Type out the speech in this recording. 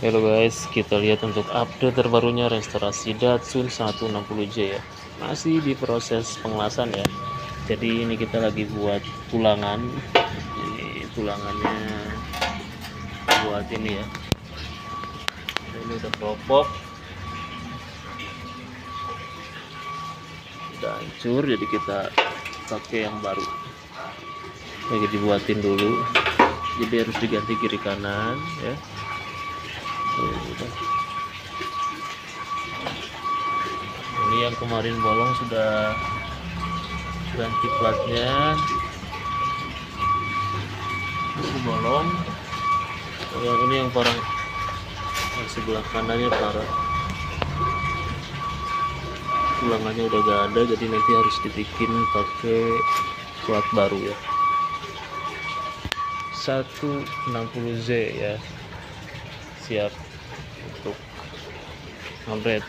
Halo guys, kita lihat untuk update terbarunya restorasi Datsun 160J ya. Masih di proses pengelasan ya. Jadi ini kita lagi buat tulangan. Ini tulangannya buat ini ya. Ini udah keropok. Udah hancur, jadi kita pakai yang baru. Lagi dibuatin dulu. Jadi harus diganti kiri kanan ya. Ini yang kemarin bolong sudah ganti platnya, masih bolong. Yang ini yang parah, yang sebelah kanannya parah, tulangannya udah gak ada, jadi nanti harus dibikin pakai plat baru ya. 160Z ya, siap untuk ngabret.